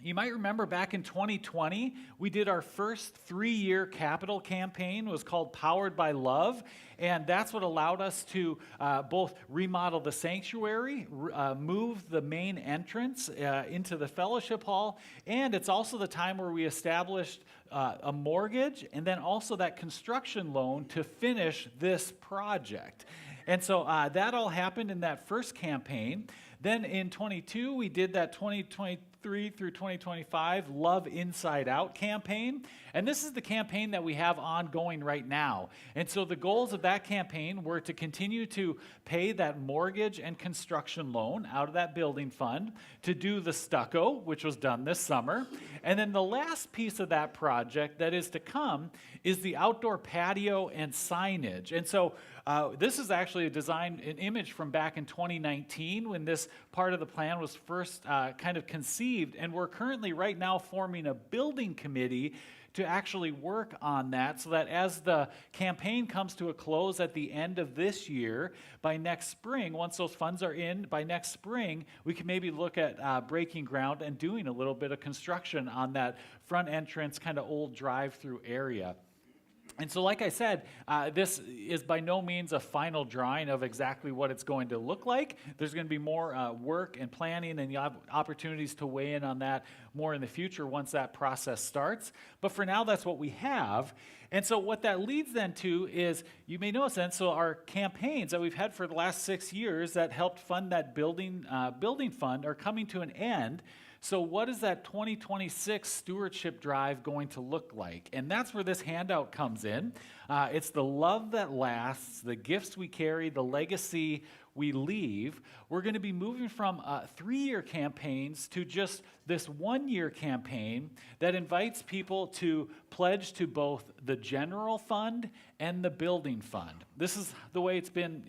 You might remember back in 2020, we did our first 3-year capital campaign. It was called Powered by Love, and that's what allowed us to both remodel the sanctuary, move the main entrance into the fellowship hall, and it's also the time where we established a mortgage and then also that construction loan to finish this project. And so that all happened in that first campaign. Then in 22, we did that 2023 through 2025 Love Inside Out campaign. And this is the campaign that we have ongoing right now. And so the goals of that campaign were to continue to pay that mortgage and construction loan out of that building fund, to do the stucco, which was done this summer. And then the last piece of that project that is to come is the outdoor patio and signage. And so this is actually an image from back in 2019 when this part of the plan was first kind of conceived. And we're currently right now forming a building committee to actually work on that so that as the campaign comes to a close at the end of this year, by next spring, once those funds are in, by next spring, we can maybe look at breaking ground and doing a little bit of construction on that front entrance, kind of old drive-through area. And so, like I said, this is by no means a final drawing of exactly what it's going to look like. There's going to be more work and planning, and you'll have opportunities to weigh in on that more in the future once that process starts. But for now, that's what we have. And so what that leads then to is, you may notice then, so our campaigns that we've had for the last 6 years that helped fund that building fund are coming to an end. So what is that 2026 stewardship drive going to look like? And that's where this handout comes in. It's the love that lasts, the gifts we carry, the legacy we leave. We're going to be moving from 3-year campaigns to just this 1-year campaign that invites people to pledge to both the general fund and the building fund. This is the way it's been,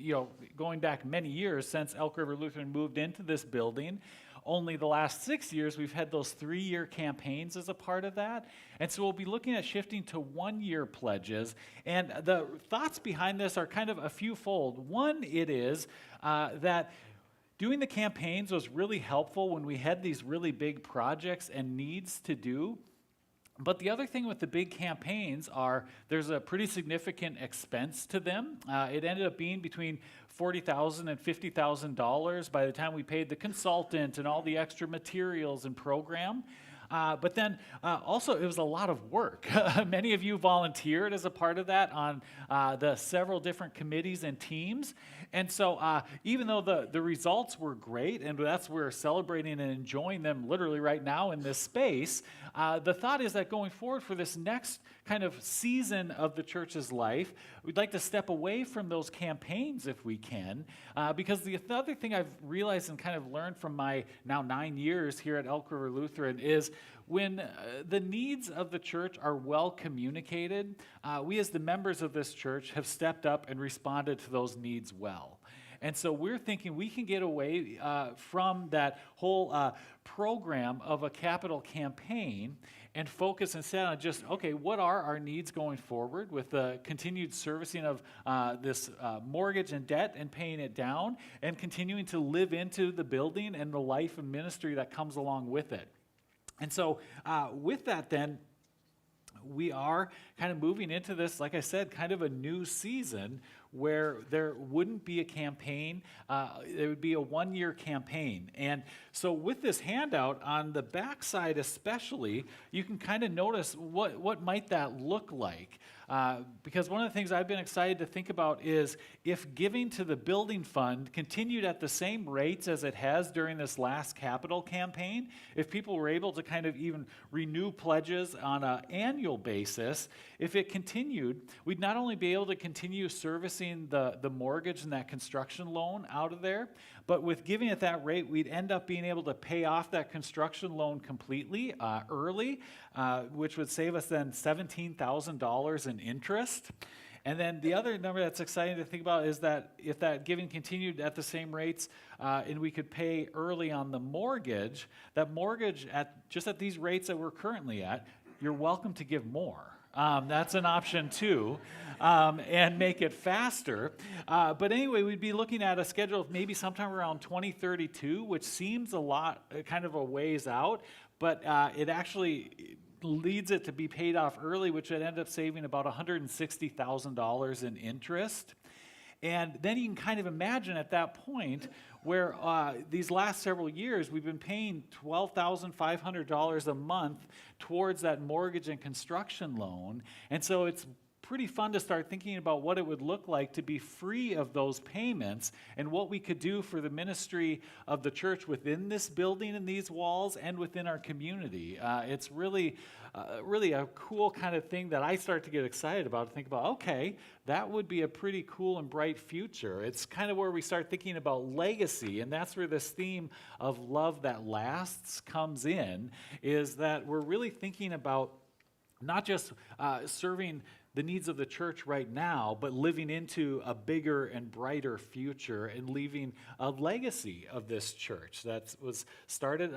going back many years since Elk River Lutheran moved into this building. Only the last 6 years, we've had those 3-year campaigns as a part of that. And so we'll be looking at shifting to 1-year pledges. And the thoughts behind this are kind of a few-fold. One, it is that doing the campaigns was really helpful when we had these really big projects and needs to do. But the other thing with the big campaigns are there's a pretty significant expense to them. It ended up being between $40,000 and $50,000 by the time we paid the consultant and all the extra materials and program. But then also it was a lot of work. Many of you volunteered as a part of that on the several different committees and teams. And so even though the results were great, and we're celebrating and enjoying them literally right now in this space, the thought is that going forward for this next kind of season of the church's life, we'd like to step away from those campaigns if we can, because the other thing I've realized and kind of learned from my now 9 years here at Elk River Lutheran is when the needs of the church are well communicated, we as the members of this church have stepped up and responded to those needs well. And so we're thinking we can get away from that whole program of a capital campaign and focus instead on just, okay, what are our needs going forward with the continued servicing of this mortgage and debt and paying it down and continuing to live into the building and the life and ministry that comes along with it. And so with that then, we are kind of moving into this, like I said, kind of a new season where there wouldn't be a campaign. It would be a 1-year campaign. And so with this handout, on the backside especially, you can kind of notice what might that look like. Because one of the things I've been excited to think about is if giving to the building fund continued at the same rates as it has during this last capital campaign, if people were able to kind of even renew pledges on an annual basis, if it continued, we'd not only be able to continue servicing the mortgage and that construction loan out of there, but with giving at that rate, we'd end up being able to pay off that construction loan completely early, which would save us then $17,000 in interest. And then the other number that's exciting to think about is that if that giving continued at the same rates and we could pay early on the mortgage, that mortgage at these rates that we're currently at, you're welcome to give more. That's an option too, and make it faster. But anyway, we'd be looking at a schedule of maybe sometime around 2032, which seems a lot, kind of a ways out, but it actually leads it to be paid off early, which would end up saving about $160,000 in interest. And then you can kind of imagine at that point where these last several years we've been paying $12,500 a month towards that mortgage and construction loan. And so it's pretty fun to start thinking about what it would look like to be free of those payments and what we could do for the ministry of the church within this building and these walls and within our community. It's really a cool kind of thing that I start to get excited about, to think about, okay, that would be a pretty cool and bright future. It's kind of where we start thinking about legacy, and that's where this theme of love that lasts comes in, is that we're really thinking about not just serving the needs of the church right now, but living into a bigger and brighter future and leaving a legacy of this church that was started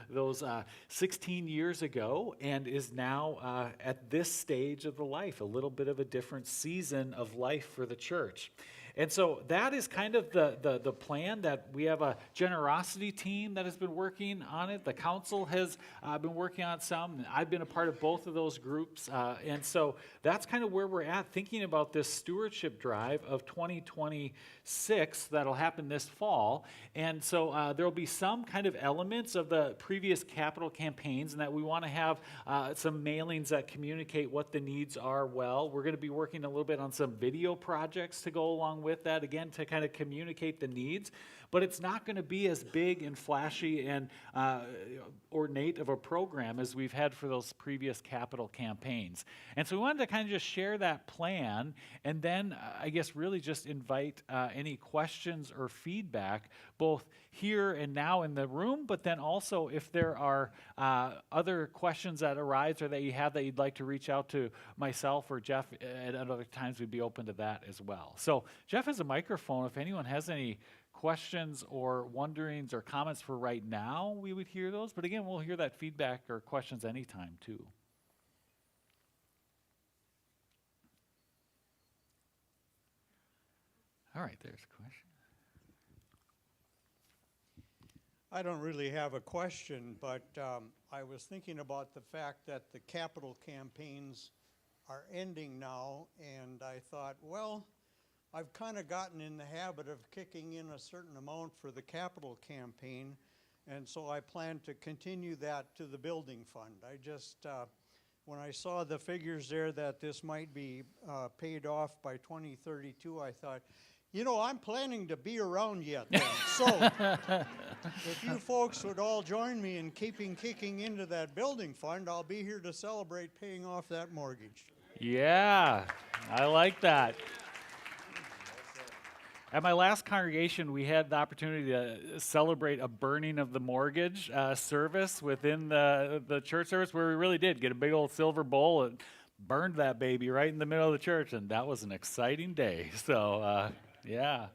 those 16 years ago and is now at this stage of the life, a little bit of a different season of life for the church. And so that is kind of the plan, that we have a generosity team that has been working on it. The council has been working on some. I've been a part of both of those groups. And so that's kind of where we're at, thinking about this stewardship drive of 2026 that'll happen this fall. And so there'll be some kind of elements of the previous capital campaigns, and that we want to have some mailings that communicate what the needs are well. We're going to be working a little bit on some video projects to go along with that, again, to kind of communicate the needs. But it's not going to be as big and flashy and ornate of a program as we've had for those previous capital campaigns. And so we wanted to kind of just share that plan, and then I guess really just invite any questions or feedback, both here and now in the room, but then also if there are other questions that arise or that you have that you'd like to reach out to myself or Jeff at other times, we'd be open to that as well. So Jeff has a microphone. If anyone has any questions or wonderings or comments for right now, we would hear those. But again, we'll hear that feedback or questions anytime too. All right, there's a question. I don't really have a question, but I was thinking about the fact that the capital campaigns are ending now, and I thought, well, I've kind of gotten in the habit of kicking in a certain amount for the capital campaign, and so I plan to continue that to the building fund. I just, when I saw the figures there that this might be paid off by 2032, I thought, you know, I'm planning to be around yet then. So if you folks would all join me in kicking into that building fund, I'll be here to celebrate paying off that mortgage. Yeah, I like that. At my last congregation, we had the opportunity to celebrate a burning of the mortgage service within the church service, where we really did get a big old silver bowl and burned that baby right in the middle of the church, and that was an exciting day. So, yeah.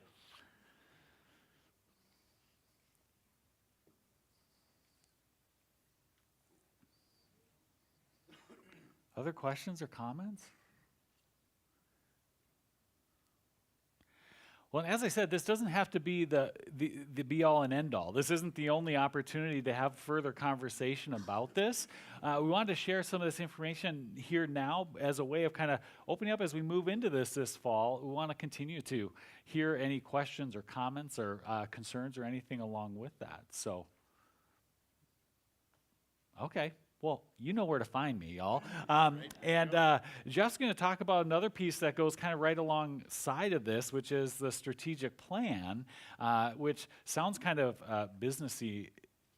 Other questions or comments? Well, as I said, this doesn't have to be the be-all and end-all. This isn't the only opportunity to have further conversation about this. We wanted to share some of this information here now as a way of kind of opening up as we move into this fall. We want to continue to hear any questions or comments or concerns or anything along with that. So, okay. Well, you know where to find me, y'all. And Jeff's going to talk about another piece that goes kind of right alongside of this, which is the strategic plan, which sounds kind of businessy,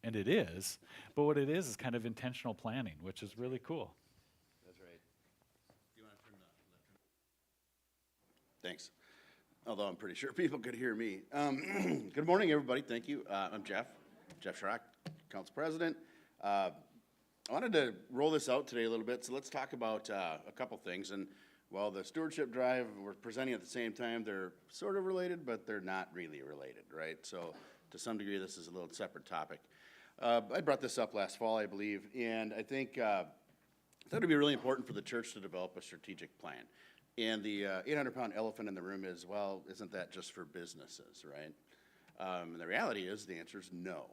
and it is. But what it is kind of intentional planning, which is really cool. That's right. Do you want to turn the Thanks. Although I'm pretty sure people could hear me. Good morning, everybody. Thank you. I'm Jeff Schrock, Council President. I wanted to roll this out today a little bit, so let's talk about a couple things. And while the stewardship drive, we're presenting at the same time, they're sort of related, but they're not really related, right? So to some degree, this is a little separate topic. I brought this up last fall, I believe, and I think I thought it'd be really important for the church to develop a strategic plan. And the 800-pound elephant in the room is, well, isn't that just for businesses, right? And the reality is, the answer is no.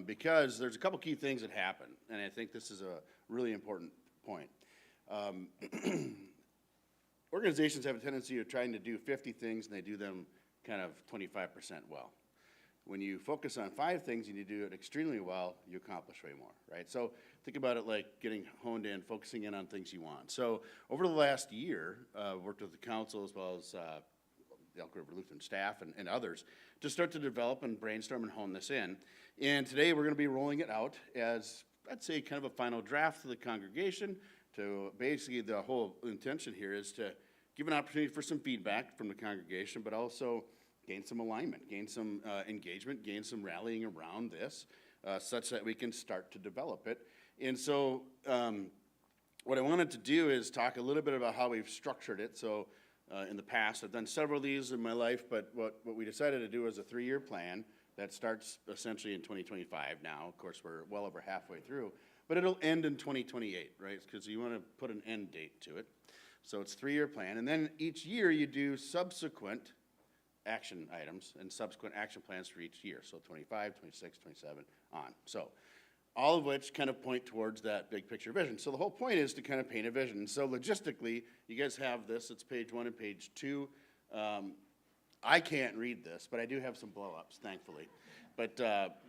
Because there's a couple key things that happen, and I think this is a really important point. Organizations have a tendency of trying to do 50 things, and they do them kind of 25% well. When you focus on 5 things and you do it extremely well, you accomplish way more, right? So think about it like getting honed in, focusing in on things you want. So over the last year, worked with the council as well as the Elk River Lutheran staff and others to start to develop and brainstorm and hone this in. And today we're going to be rolling it out as, I'd say, kind of a final draft to the congregation. To basically, the whole intention here is to give an opportunity for some feedback from the congregation, but also gain some alignment, gain some engagement, gain some rallying around this, such that we can start to develop it. And so what I wanted to do is talk a little bit about how we've structured it. So in the past, I've done several of these in my life, but what we decided to do is a 3-year plan that starts essentially in 2025 now. Of course, we're well over halfway through, but it'll end in 2028, right? Because you want to put an end date to it. So it's a 3-year plan, and then each year you do subsequent action items and subsequent action plans for each year. So 25, 26, 27, on. So all of which kind of point towards that big picture vision. So the whole point is to kind of paint a vision. So logistically, you guys have this. It's page 1 and page 2. I can't read this, but I do have some blow-ups, thankfully. But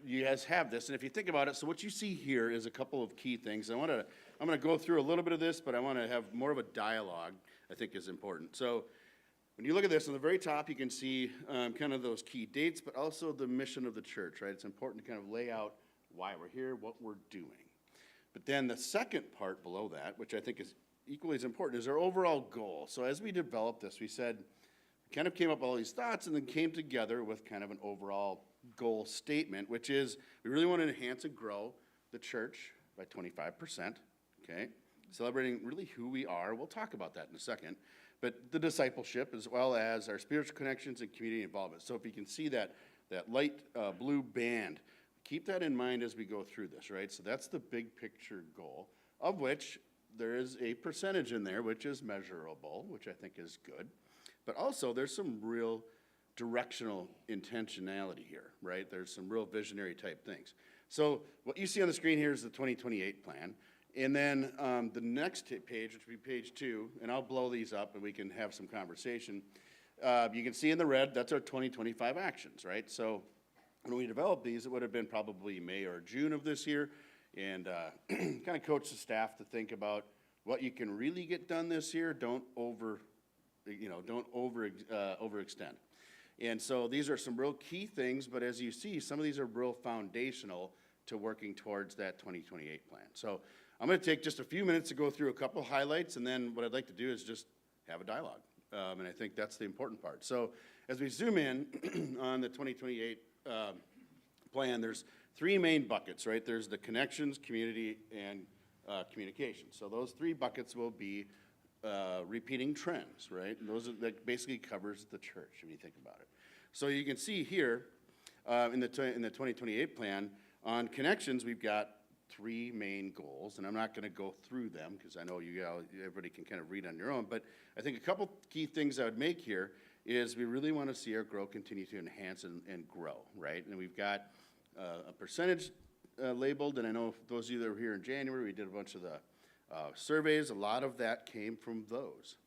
you guys have this, and if you think about it, so what you see here is a couple of key things. I'm going to go through a little bit of this, but I want to have more of a dialogue, I think is important. So when you look at this, on the very top, you can see kind of those key dates, but also the mission of the church, right? It's important to kind of lay out why we're here, what we're doing. But then the second part below that, which I think is equally as important, is our overall goal. So as we developed this, we said, we kind of came up with all these thoughts and then came together with kind of an overall goal statement, which is we really want to enhance and grow the church by 25%, okay? Celebrating really who we are. We'll talk about that in a second. But the discipleship, as well as our spiritual connections and community involvement. So if you can see that light blue band, keep that in mind as we go through this, right? So that's the big picture goal, of which there is a percentage in there which is measurable, which I think is good. But also there's some real directional intentionality here, right? There's some real visionary type things. So what you see on the screen here is the 2028 plan. And then the next page, which would be page 2, and I'll blow these up and we can have some conversation. You can see in the red, that's our 2025 actions, right? So when we developed these, it would have been probably May or June of this year, and kind of coach the staff to think about what you can really get done this year. Don't overextend. And so these are some real key things, but as you see, some of these are real foundational to working towards that 2028 plan. So I'm going to take just a few minutes to go through a couple highlights, and then what I'd like to do is just have a dialogue. And I think that's the important part. So as we zoom in on the 2028 plan, there's 3 main buckets, right? There's the connections, community, and communication. So those 3 buckets will be repeating trends, right? And that basically covers the church when you think about it. So you can see here in the 2028 plan, on connections, we've got 3 main goals, and I'm not going to go through them because I know everybody can kind of read on your own, but I think a couple key things I would make here is we really want to see our growth continue to enhance and grow, right? And we've got a percentage labeled, and I know those of you that were here in January, we did a bunch of the surveys. A lot of that came from those.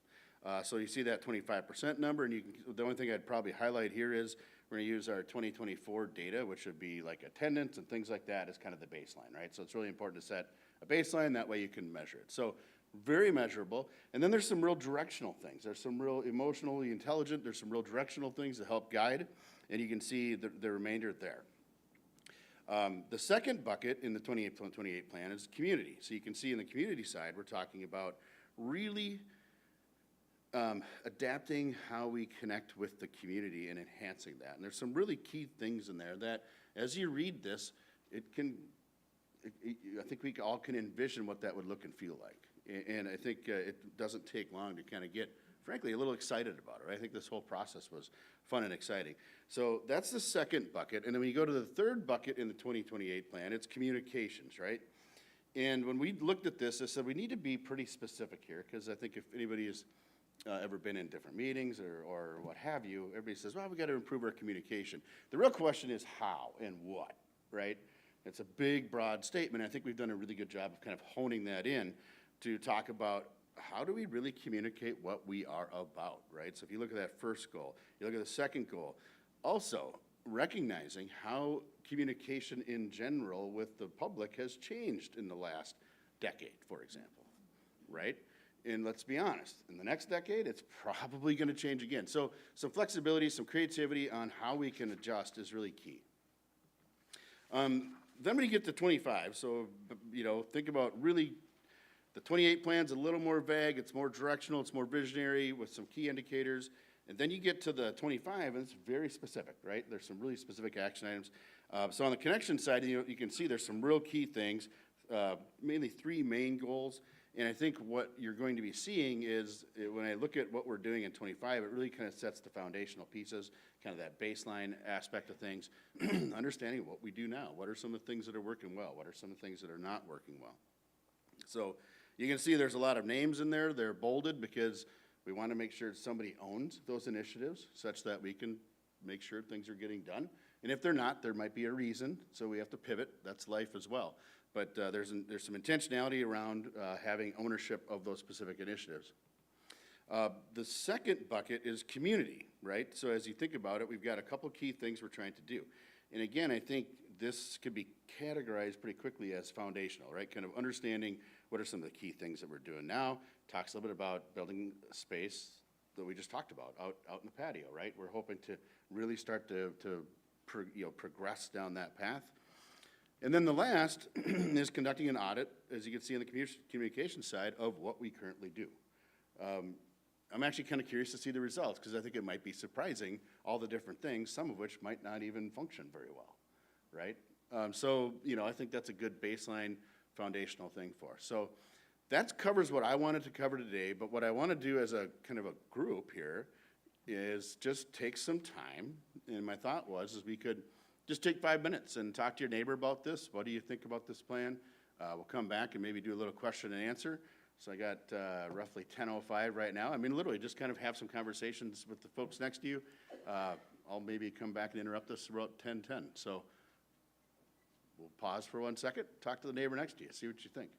So you see that 25% number, and the only thing I'd probably highlight here is we're going to use our 2024 data, which would be like attendance and things like that as kind of the baseline, right? So it's really important to set a baseline, that way you can measure it. So very measurable. And then there's some real directional things. There's some real emotionally intelligent, there's some real directional things to help guide, and you can see the remainder there. The second bucket in the 2028 plan is community. So you can see in the community side, we're talking about really adapting how we connect with the community and enhancing that. And there's some really key things in there that, as you read this, I think we all can envision what that would look and feel like. And I think it doesn't take long to kind of get, frankly, a little excited about it. Right? I think this whole process was fun and exciting. So that's the second bucket. And then when you go to the third bucket in the 2028 plan, it's communications, right? And when we looked at this, I said we need to be pretty specific here, because I think if anybody has ever been in different meetings or what have you, everybody says, well, we got to improve our communication. The real question is how and what, right? It's a big, broad statement. I think we've done a really good job of kind of honing that in to talk about how do we really communicate what we are about, right? So if you look at that first goal, you look at the second goal, also recognizing how communication in general with the public has changed in the last decade, for example, right? And let's be honest, in the next decade, it's probably going to change again. So some flexibility, some creativity on how we can adjust is really key. Then when you get to 25, so, think about really, the 28 plan's a little more vague, it's more directional, it's more visionary with some key indicators. And then you get to the 25, and it's very specific, right? There's some really specific action items. So on the connection side, you can see there's some real key things, mainly 3 main goals. And I think what you're going to be seeing is, when I look at what we're doing in 25, it really kind of sets the foundational pieces, kind of that baseline aspect of things, understanding what we do now. What are some of the things that are working well? What are some of the things that are not working well? So you can see there's a lot of names in there. They're bolded because we want to make sure somebody owns those initiatives such that we can make sure things are getting done. And if they're not, there might be a reason, so we have to pivot. That's life as well. But there's some intentionality around having ownership of those specific initiatives. The second bucket is community, right? So as you think about it, we've got a couple key things we're trying to do. And again, I think this could be categorized pretty quickly as foundational, right? Kind of understanding what are some of the key things that we're doing now. Talks a little bit about building space that we just talked about out in the patio, right? We're hoping to really start to progress down that path. And then the last is conducting an audit, as you can see on the communication side, of what we currently do. I'm actually kind of curious to see the results, because I think it might be surprising, all the different things, some of which might not even function very well, right? I think that's a good baseline foundational thing for us. So that covers what I wanted to cover today, but what I want to do as a kind of a group here is just take some time, and my thought was we could just take 5 minutes and talk to your neighbor about this. What do you think about this plan? We'll come back and maybe do a little question and answer. So I got roughly 10:05 right now. I mean, literally just kind of have some conversations with the folks next to you. I'll maybe come back and interrupt us about 10:10. So we'll pause for 1 second, talk to the neighbor next to you, see what you think.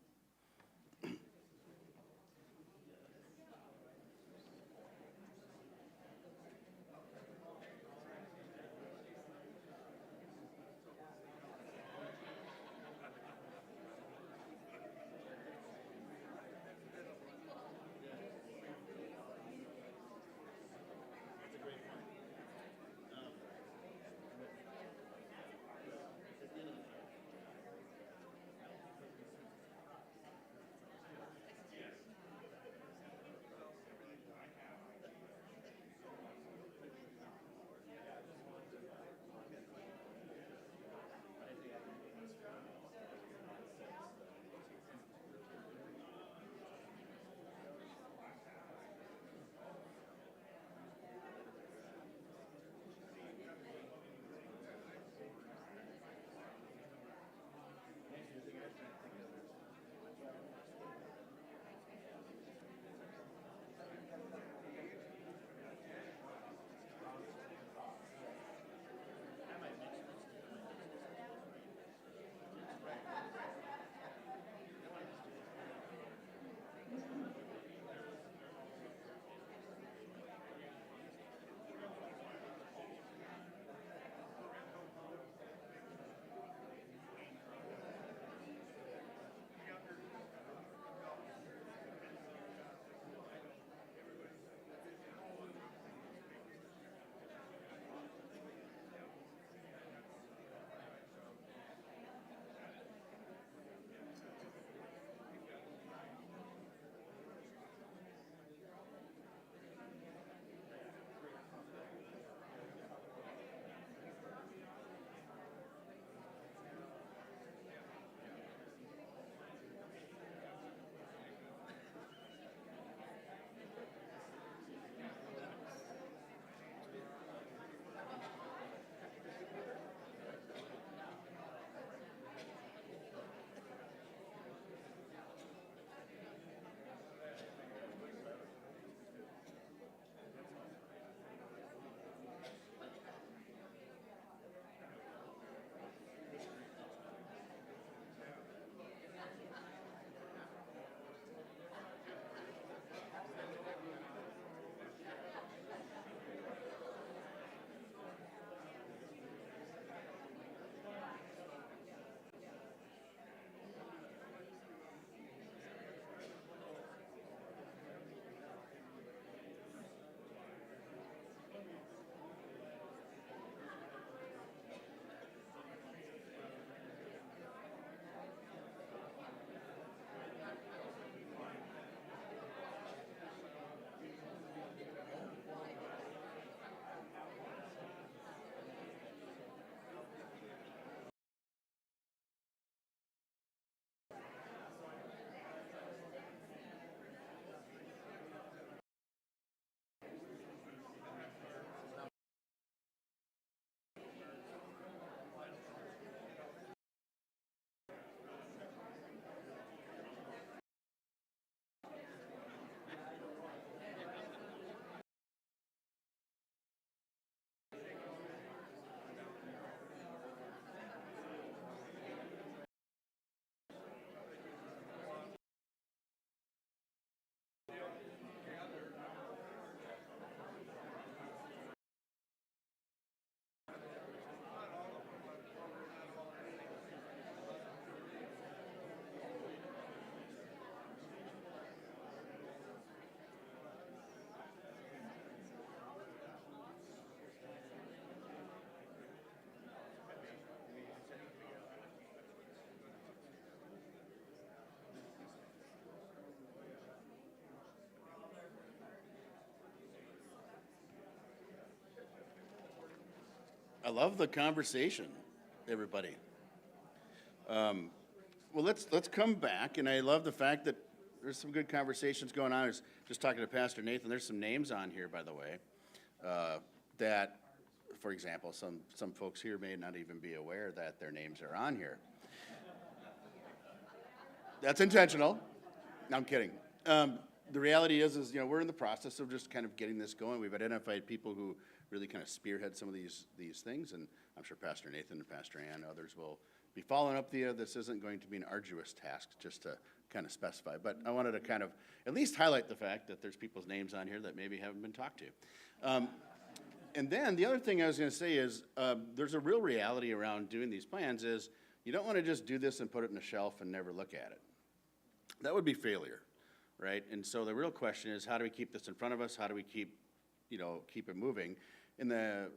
love the conversation, everybody. Well, let's come back, and I love the fact that there's some good conversations going on. I was just talking to Pastor Nathan. There's some names on here, by the way, that, for example, some folks here may not even be aware that their names are on here. That's intentional. No, I'm kidding. The reality is, you know, we're in the process of just kind of getting this going. We've identified people who really kind of spearhead some of these things, and I'm sure Pastor Nathan and Pastor Ann and others will be following up. This isn't going to be an arduous task, just to kind of specify. But I wanted to kind of at least highlight the fact that there's people's names on here that maybe haven't been talked to. And then the other thing I was going to say is there's a real reality around doing these plans is you don't want to just do this and put it in a shelf and never look at it. That would be failure, right? And so the real question is, how do we keep this in front of us? How do we keep it moving? And the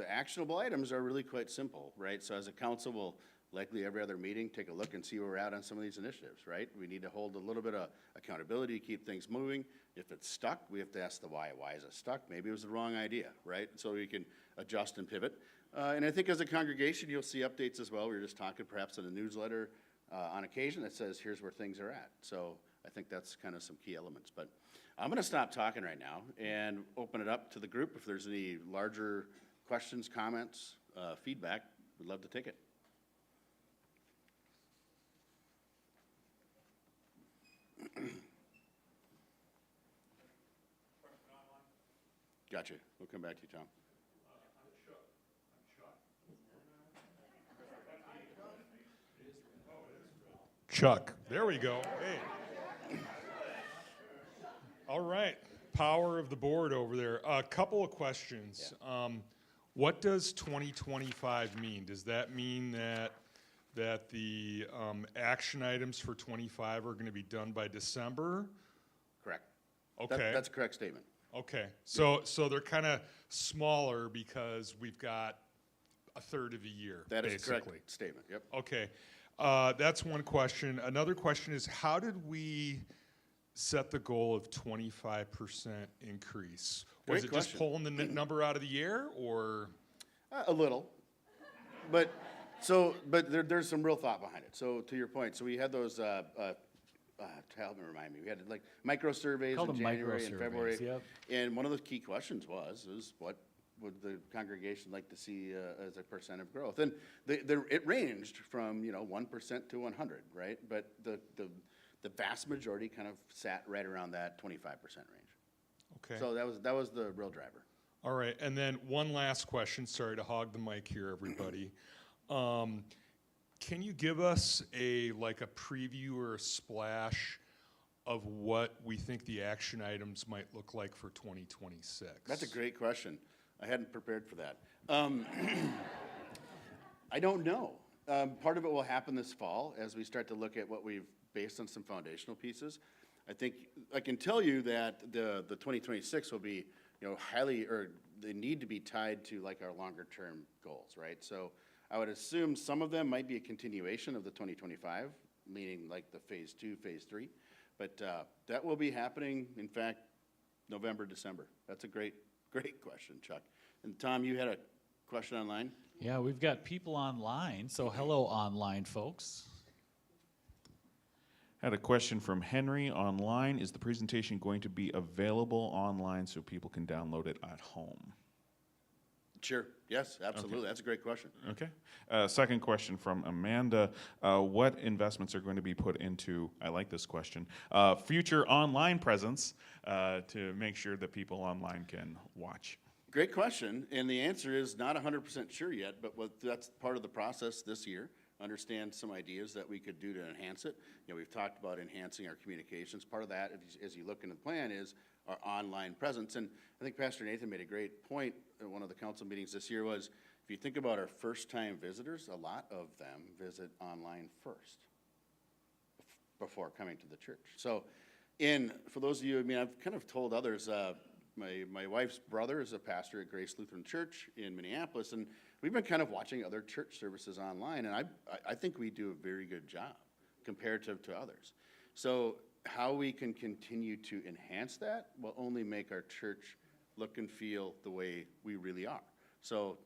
actionable items are really quite simple, right? So as a council, we'll likely every other meeting take a look and see where we're at on some of these initiatives, right? We need to hold a little bit of accountability to keep things moving. If it's stuck, we have to ask the why. Why is it stuck? Maybe it was the wrong idea, right? So we can adjust and pivot. And I think as a congregation, you'll see updates as well. We were just talking perhaps in a newsletter on occasion that says, here's where things are at. So I think that's kind of some key elements. But I'm going to stop talking right now and open it up to the group. If there's any larger questions, comments, feedback, we'd love to take it. Gotcha. We'll come back to you, Tom. Chuck. There we go. Hey. All right. Power of the board over there. A couple of questions. Yeah. What does 2025 mean? Does that mean that the action items for 25 are going to be done by December? Correct. Okay. That's a correct statement. Okay. So they're kind of smaller because we've got a third of a year. That is basically. a correct statement. Yep. Okay. That's one question. Another question is, how did we set the goal of 25% increase? Was Great it question. just pulling the number out of the air, or? A little, but there's some real thought behind it. So to your point, so we had those. Help me remind me. We had like micro surveys Called in them January and micro-surveys, February, yep. and one of the key questions was what would the congregation like to see as a percent of growth? And it ranged from 1% to 100, right? But the vast majority kind of sat right around that 25% range. Okay. So that was the real driver. All right. And then one last question. Sorry to hog the mic here, everybody. Can you give us a preview or a splash of what we think the action items might look like for 2026? That's a great question. I hadn't prepared for that. I don't know. Part of it will happen this fall as we start to look at what we've based on some foundational pieces. I think I can tell you that the 2026 will be they need to be tied to our longer term goals, right? So I would assume some of them might be a continuation of the 2025, meaning like the phase 2, phase 3. But that will be happening, in fact, November, December. That's a great question, Chuck. And Tom, you had a question online? Yeah, we've got people online, so hello online folks. Had a question from Henry online. Is the presentation going to be available online so people can download it at home? Sure. Yes, absolutely. Okay. That's a great question. Okay. Second question from Amanda. What investments are going to be put into, I like this question, future online presence to make sure that people online can watch? Great question. And the answer is not 100% sure yet, but that's part of the process this year. Understand some ideas that we could do to enhance it. We've talked about enhancing our communications. Part of that, as you look into the plan, is our online presence. And I think Pastor Nathan made a great point at one of the council meetings this year was, if you think about our first-time visitors, a lot of them visit online first before coming to the church. So for those of you, I've kind of told others, my wife's brother is a pastor at Grace Lutheran Church in Minneapolis, and we've been kind of watching other church services online, and I think we do a very good job comparative to others. So how we can continue to enhance that will only make our church look and feel the way we really are. So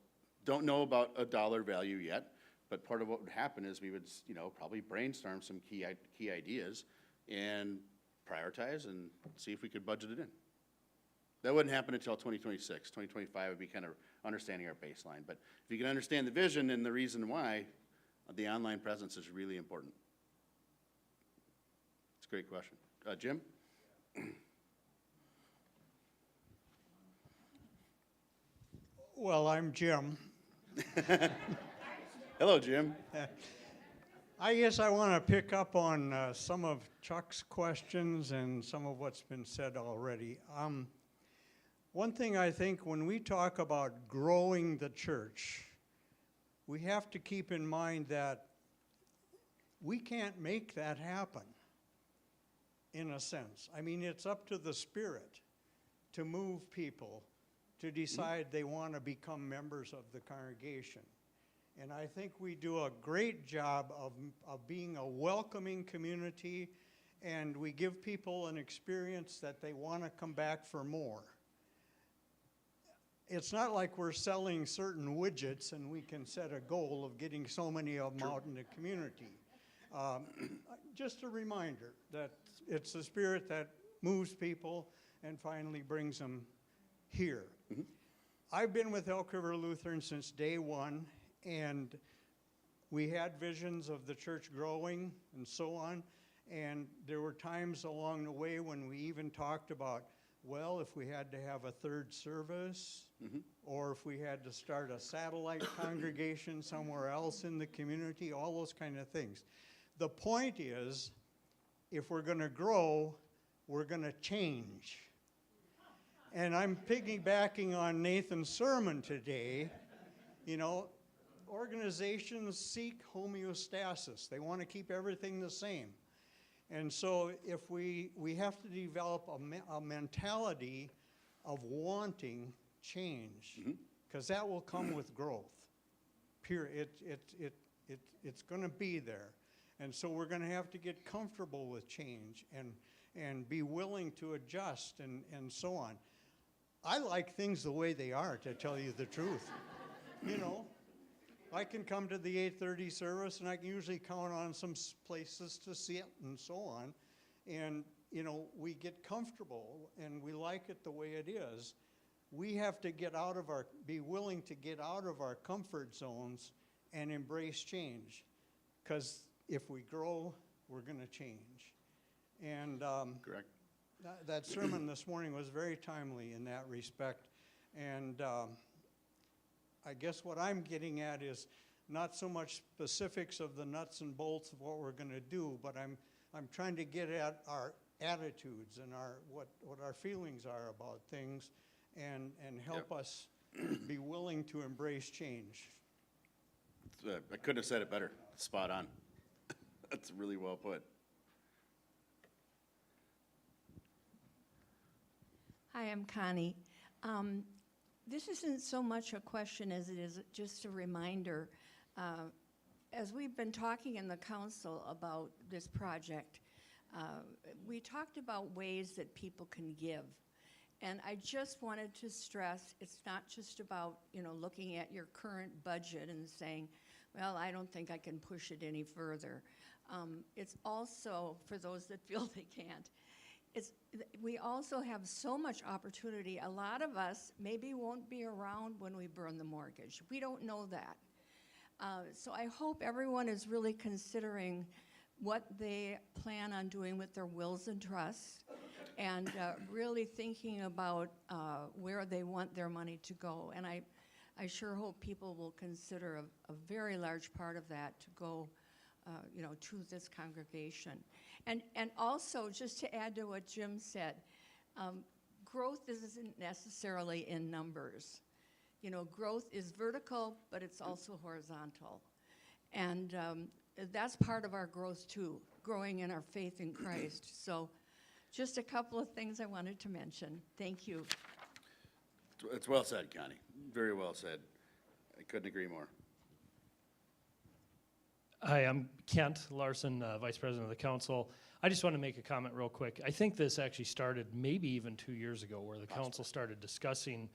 don't know about a dollar value yet, but part of what would happen is we would, probably brainstorm some key ideas and prioritize and see if we could budget it in. That wouldn't happen until 2026. 2025 would be kind of understanding our baseline. But if you can understand the vision and the reason why, the online presence is really important. It's a great question. Jim? Well, I'm Jim. Hello, Jim. I guess I want to pick up on some of Chuck's questions and some of what's been said already. One thing I think when we talk about growing the church, we have to keep in mind that we can't make that happen, in a sense. I mean, it's up to the Spirit to move people to decide they want to become members of the congregation. And I think we do a great job of being a welcoming community, and we give people an experience that they want to come back for more. It's not like we're selling certain widgets and we can set a goal of getting so many of them out in the community. Just a reminder that it's the Spirit that moves people and finally brings them here. Mm-hmm. I've been with Elk River Lutheran since day one, and we had visions of the church growing and so on, and there were times along the way when we even talked about, well, if we had to have a third service, mm-hmm. or if we had to start a satellite congregation somewhere else in the community, all those kind of things. The point is, if we're going to grow, we're going to change. And I'm piggybacking on Nathan's sermon today. Organizations seek homeostasis. They want to keep everything the same. And so if we have to develop a mentality of wanting change, because that will come with growth. Period. It's going to be there. And so we're going to have to get comfortable with change and be willing to adjust and so on. I like things the way they are, to tell you the truth. I can come to the 8:30 service, and I can usually count on some places to sit and so on. And, we get comfortable, and we like it the way it is. We have to be willing to get out of our comfort zones and embrace change. Because if we grow, we're going to change. And Correct. That sermon this morning was very timely in that respect. And I guess what I'm getting at is not so much specifics of the nuts and bolts of what we're going to do, but I'm trying to get at our attitudes and what our feelings are about things, and help us be willing to embrace change. I couldn't have said it better. Spot on. That's really well put. Hi, I'm Connie. This isn't so much a question as it is just a reminder. As we've been talking in the council about this project, we talked about ways that people can give. And I just wanted to stress, it's not just about, looking at your current budget and saying, well, I don't think I can push it any further. It's also, for those that feel they can't, we also have so much opportunity. A lot of us maybe won't be around when we burn the mortgage. We don't know that. So I hope everyone is really considering what they plan on doing with their wills and trusts, and really thinking about where they want their money to go. And I sure hope people will consider a very large part of that to go to this congregation. And also, just to add to what Jim said, growth isn't necessarily in numbers. Growth is vertical, but it's also horizontal. And that's part of our growth too, growing in our faith in Christ. So just a couple of things I wanted to mention. Thank you. It's well said, Connie. Very well said. I couldn't agree more. Hi, I'm Kent Larson, Vice President of the Council. I just want to make a comment real quick. I think this actually started maybe even 2 years ago, where the council started discussing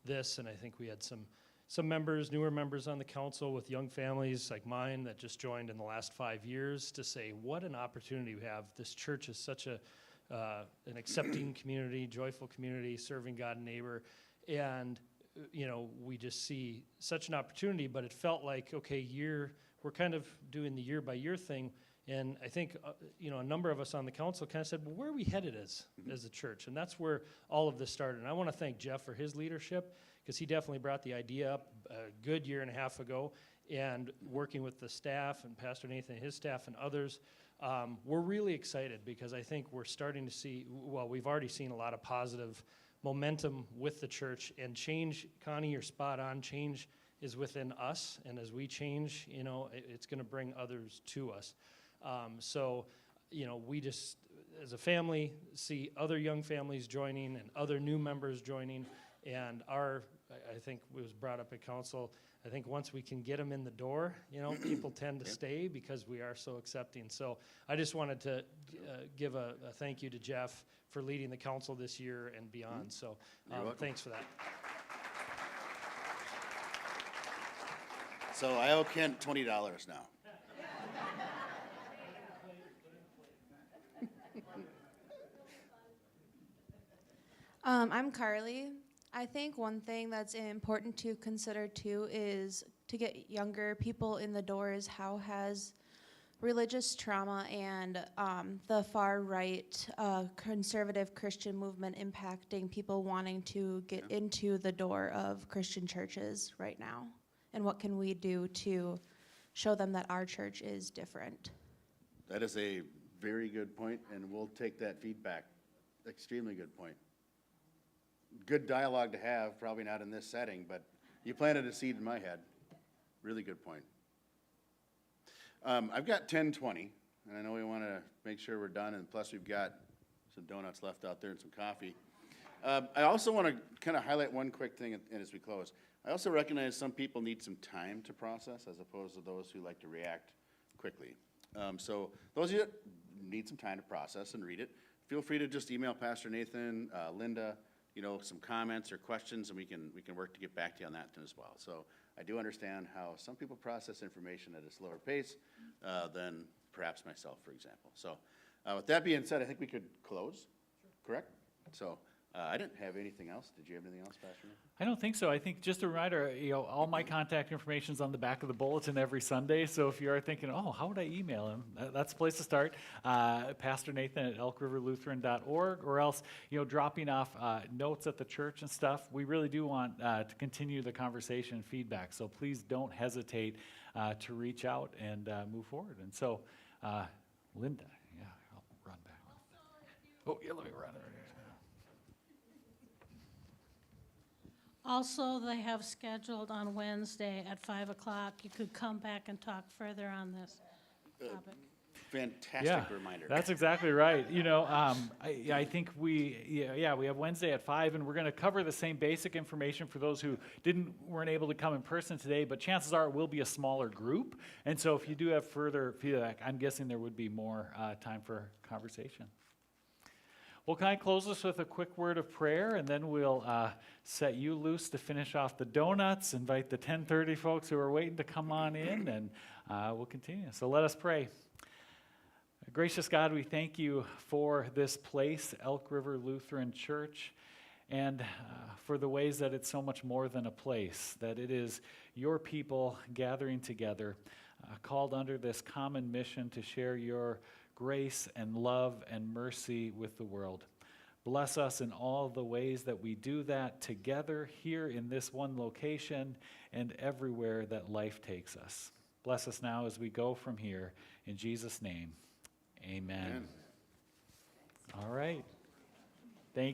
this, and I think we had some some members, newer members on the council with young families like mine that just joined in the last 5 years to say, what an opportunity we have. This church is such an accepting community, joyful community, serving God and neighbor. And, we just see such an opportunity, but it felt like, okay, we're kind of doing the year by year thing. And I think, a number of us on the council kind of said, well, where are we headed as a church? And that's where all of this started. And I want to thank Jeff for his leadership, because he definitely brought the idea up a good year and a half ago. And working with the staff and Pastor Nathan and his staff and others, we're really excited because I think we're starting to see, we've already seen a lot of positive momentum with the church. And change, Connie, you're spot on, change is within us. And as we change, it's going to bring others to us. We just, as a family, see other young families joining and other new members joining. And I think it was brought up at council, I think once we can get them in the door, people tend to stay because we are so accepting. So I just wanted to give a thank you to Jeff for leading the council this year and beyond. So thanks for that. So I owe Kent $20 now. I'm Carly. I think one thing that's important to consider too is to get younger people in the doors. How has religious trauma and the far right conservative Christian movement impacting people wanting to get into the door of Christian churches right now? And what can we do to show them that our church is different? That is a very good point, and we'll take that feedback. Extremely good point. Good dialogue to have, probably not in this setting, but you planted a seed in my head. Really good point. I've got 10:20, and I know we want to make sure we're done, and plus we've got some donuts left out there and some coffee. I also want to kind of highlight one quick thing as we close. I also recognize some people need some time to process as opposed to those who like to react quickly. So those of you that need some time to process and read it, feel free to just email Pastor Nathan, Linda, some comments or questions, and we can work to get back to you on that as well. So I do understand how some people process information at a slower pace than perhaps myself, for example. So with that being said, I think we could close, correct? So I didn't have anything else. Did you have anything else, Pastor Nathan? I don't think so. I think just a reminder, all my contact information is on the back of the bulletin every Sunday. So if you are thinking, oh, how would I email him? That's the place to start. Pastor Nathan at elkriverlutheran.org, or else, dropping off notes at the church and stuff. We really do want to continue the conversation and feedback. So please don't hesitate to reach out and move forward. And so, Linda, I'll run back. Oh, yeah, let me run. Also, they have scheduled on Wednesday at 5 o'clock. You could come back and talk further on this topic. Fantastic reminder. That's exactly right. I think we have Wednesday at 5, and we're going to cover the same basic information for those who weren't able to come in person today, but chances are it will be a smaller group. And so if you do have further feedback, I'm guessing there would be more time for conversation. Well, can I close this with a quick word of prayer, and then we'll set you loose to finish off the donuts, invite the 10:30 folks who are waiting to come on in, and we'll continue. So let us pray. Gracious God, we thank you for this place, Elk River Lutheran Church, and for the ways that it's so much more than a place, that it is your people gathering together, called under this common mission to share your grace and love and mercy with the world. Bless us in all the ways that we do that together here in this one location and everywhere that life takes us. Bless us now as we go from here. In Jesus' name, amen. All right. Thank you.